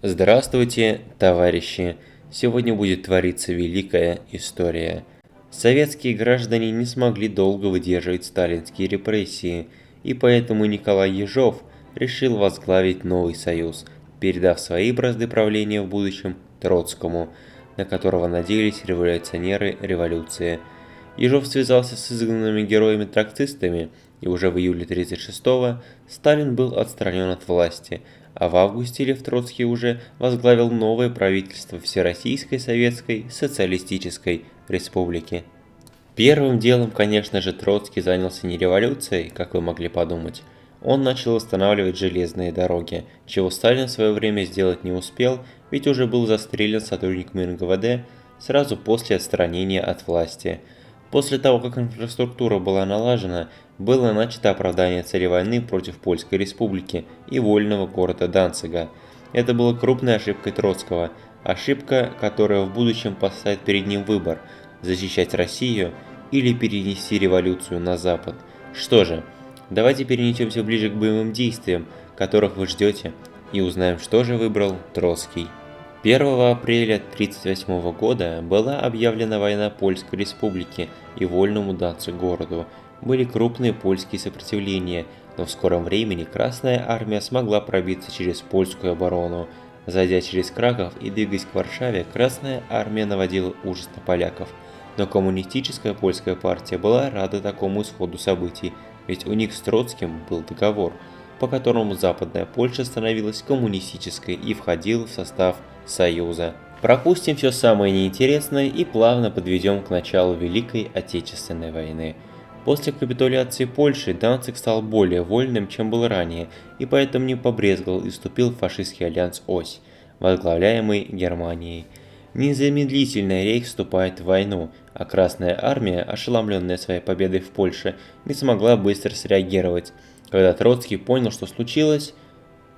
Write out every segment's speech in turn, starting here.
Здравствуйте, товарищи! Сегодня будет твориться великая история. Советские граждане не смогли долго выдерживать сталинские репрессии, и поэтому Николай Ежов решил возглавить новый союз, передав свои бразды правления в будущем Троцкому, на которого надеялись революционеры революции. Ежов связался с изгнанными героями-троцкистами, и уже в июле 1936-го Сталин был отстранен от власти, а в августе Лев Троцкий уже возглавил новое правительство Всероссийской Советской Социалистической Республики. Первым делом, конечно же, Троцкий занялся не революцией, как вы могли подумать. Он начал восстанавливать железные дороги, чего Сталин в свое время сделать не успел, ведь уже был застрелен сотрудниками НКВД сразу после отстранения от власти. После того, как инфраструктура была налажена, было начато оправдание цели войны против Польской Республики и вольного города Данцига. Это была крупной ошибкой Троцкого, ошибка, которая в будущем поставит перед ним выбор – защищать Россию или перенести революцию на Запад. Что же, давайте перенесемся ближе к боевым действиям, которых вы ждете, и узнаем, что же выбрал Троцкий. 1 апреля 1938 года была объявлена война Польской Республики и вольному Данциг-городу. Были крупные польские сопротивления, но в скором времени Красная Армия смогла пробиться через польскую оборону. Зайдя через Краков и двигаясь к Варшаве, Красная Армия наводила ужас на поляков. Но коммунистическая польская партия была рада такому исходу событий, ведь у них с Троцким был договор, по которому Западная Польша становилась коммунистической и входила в состав Союза. Пропустим все самое неинтересное и плавно подведем к началу Великой Отечественной войны. После капитуляции Польши Данциг стал более вольным, чем был ранее, и поэтому не побрезговал и вступил в фашистский альянс «Ось», возглавляемый Германией. Незамедлительно Рейх вступает в войну, а Красная Армия, ошеломленная своей победой в Польше, не смогла быстро среагировать. Когда Троцкий понял, что случилось,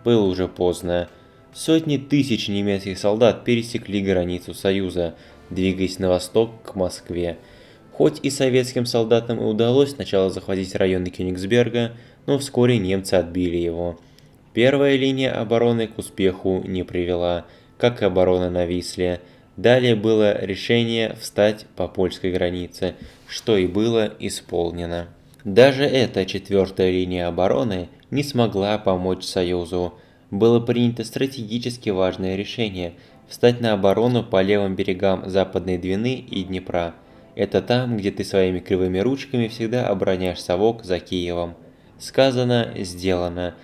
было уже поздно. Сотни тысяч немецких солдат пересекли границу Союза, двигаясь на восток к Москве. Хоть и советским солдатам и удалось сначала захватить районы Кёнигсберга, но вскоре немцы отбили его. Первая линия обороны к успеху не привела, как и оборона на Висле. Далее было решение встать по польской границе, что и было исполнено. Даже эта четвертая линия обороны не смогла помочь Союзу. Было принято стратегически важное решение – встать на оборону по левым берегам Западной Двины и Днепра. Это там, где ты своими кривыми ручками всегда обороняешь совок за Киевом. Сказано, сделано.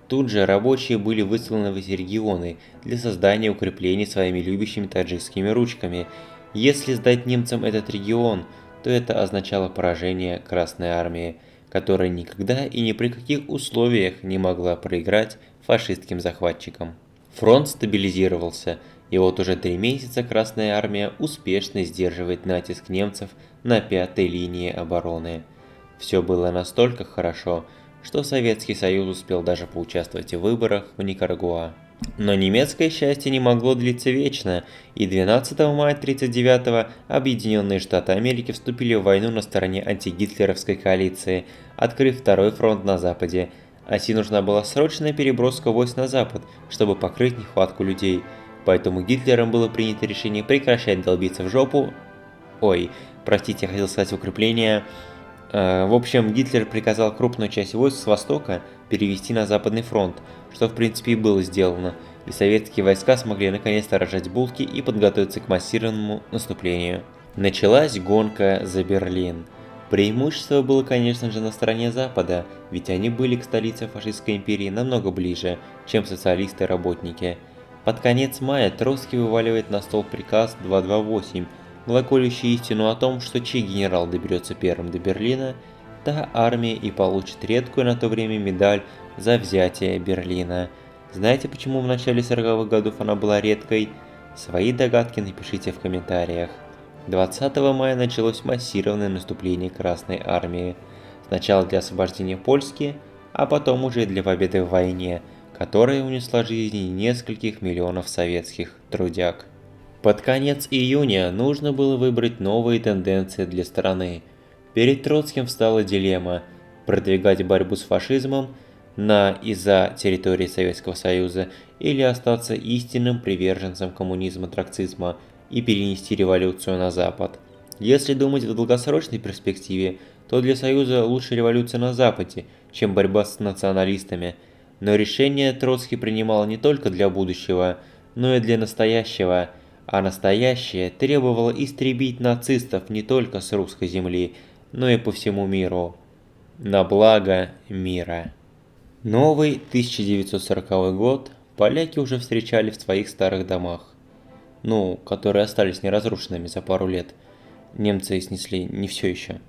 Тут же рабочие были высланы в эти регионы для создания укреплений своими любящими таджикскими ручками. Если сдать немцам этот регион, то это означало поражение Красной Армии, которая никогда и ни при каких условиях не могла проиграть фашистским захватчикам. Фронт стабилизировался, и вот уже 3 месяца Красная Армия успешно сдерживает натиск немцев на 5-й линии обороны. Все было настолько хорошо, что Советский Союз успел даже поучаствовать в выборах в Никарагуа. Но немецкое счастье не могло длиться вечно, и 12 мая 1939-го Объединенные Штаты Америки вступили в войну на стороне антигитлеровской коалиции, открыв второй фронт на Западе. Оси нужна была срочная переброска войск на Запад, чтобы покрыть нехватку людей, поэтому Гитлером было принято решение прекращать долбиться в жопу. Я хотел сказать укрепления. В общем, Гитлер приказал крупную часть войск с востока перевести на Западный фронт, что в принципе и было сделано, и советские войска смогли наконец-то рожать булки и подготовиться к массированному наступлению. Началась гонка за Берлин. Преимущество было, конечно же, на стороне Запада, ведь они были к столице фашистской империи намного ближе, чем социалисты-работники. Под конец мая Троцкий вываливает на стол приказ 228, глаголющий истину о том, что чей генерал доберется первым до Берлина, та армия и получит редкую на то время медаль за взятие Берлина. Знаете, почему в начале 40-х годов она была редкой? Свои догадки напишите в комментариях. 20 мая началось массированное наступление Красной Армии. Сначала для освобождения Польски, а потом уже для победы в войне, которая унесла жизни нескольких миллионов советских трудяг. Под конец июня нужно было выбрать новые тенденции для страны. Перед Троцким встала дилемма – продвигать борьбу с фашизмом, на и за территории Советского Союза, или остаться истинным приверженцем коммунизма-трацизма и перенести революцию на Запад. Если думать в долгосрочной перспективе, то для Союза лучше революция на Западе, чем борьба с националистами. Но решение Троцкий принимал не только для будущего, но и для настоящего, а настоящее требовало истребить нацистов не только с русской земли, но и по всему миру. На благо мира. Новый 1940 год поляки уже встречали в своих старых домах, которые остались неразрушенными за пару лет. Немцы снесли не все еще.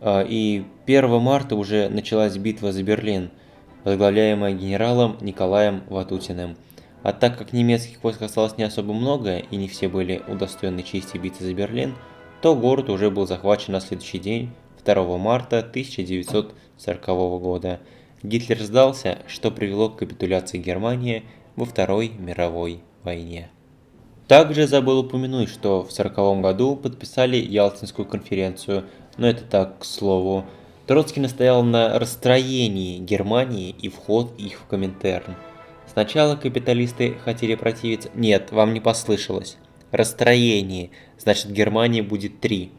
И 1 марта уже началась битва за Берлин, возглавляемая генералом Николаем Ватутиным. А так как немецких войск осталось не особо много и не все были удостоены чести биться за Берлин, то город уже был захвачен на следующий день, 2 марта 1940 года. Гитлер сдался, что привело к капитуляции Германии во Второй мировой войне. Также забыл упомянуть, что в 1940 году подписали Ялтинскую конференцию, но это так, к слову. Троцкий настоял на расстроении Германии и вход их в Коминтерн. Сначала капиталисты хотели противиться... Нет, вам не послышалось. Расстроение, значит Германии будет 3.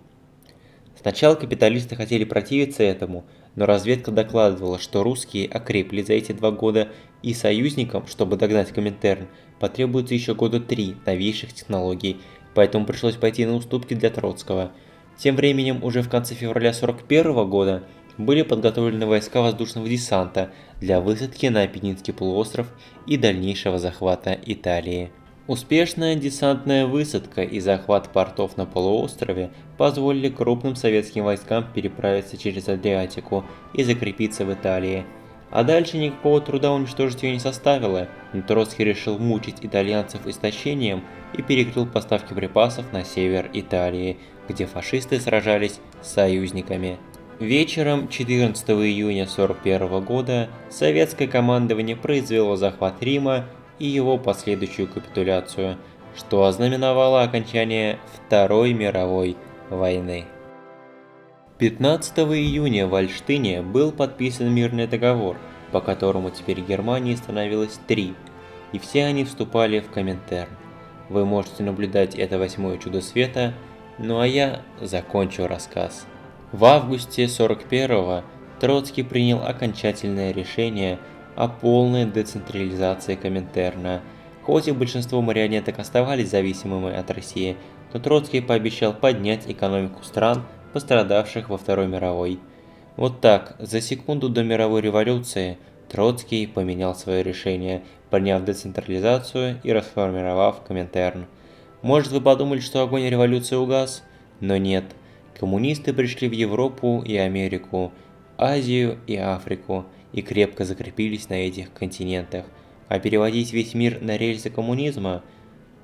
Сначала капиталисты хотели противиться этому, но разведка докладывала, что русские окрепли за эти 2 года, и союзникам, чтобы догнать Коминтерн, потребуется еще года 3 новейших технологий, поэтому пришлось пойти на уступки для Троцкого. Тем временем, уже в конце февраля 1941 года были подготовлены войска воздушного десанта для высадки на Апеннинский полуостров и дальнейшего захвата Италии. Успешная десантная высадка и захват портов на полуострове позволили крупным советским войскам переправиться через Адриатику и закрепиться в Италии. А дальше никакого труда уничтожить ее не составило, но Троцкий решил мучить итальянцев истощением и перекрыл поставки припасов на север Италии, где фашисты сражались с союзниками. Вечером 14 июня 1941 года советское командование произвело захват Рима и его последующую капитуляцию, что ознаменовало окончание Второй мировой войны. 15 июня в Ольштине был подписан мирный договор, по которому теперь Германии становилось 3, и все они вступали в Коминтерн. Вы можете наблюдать это 8-е чудо света, ну а я закончу рассказ. В августе 1941-го Троцкий принял окончательное решение о полной децентрализации Коминтерна. Хоть и большинство марионеток оставались зависимыми от России, но Троцкий пообещал поднять экономику стран, пострадавших во Второй мировой. Вот так, за секунду до мировой революции, Троцкий поменял свое решение, приняв децентрализацию и расформировав Коминтерн. Может, вы подумали, что огонь революции угас? Но нет. Коммунисты пришли в Европу и Америку, Азию и Африку и крепко закрепились на этих континентах. А переводить весь мир на рельсы коммунизма?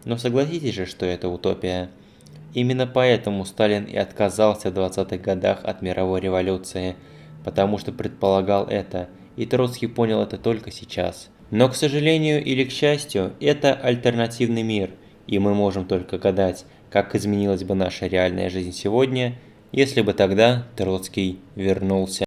Но согласитесь же, что это утопия. Именно поэтому Сталин и отказался в 20-х годах от мировой революции, потому что предполагал это, и Троцкий понял это только сейчас. Но, к сожалению или к счастью, это альтернативный мир, и мы можем только гадать, как изменилась бы наша реальная жизнь сегодня, если бы тогда Троцкий вернулся.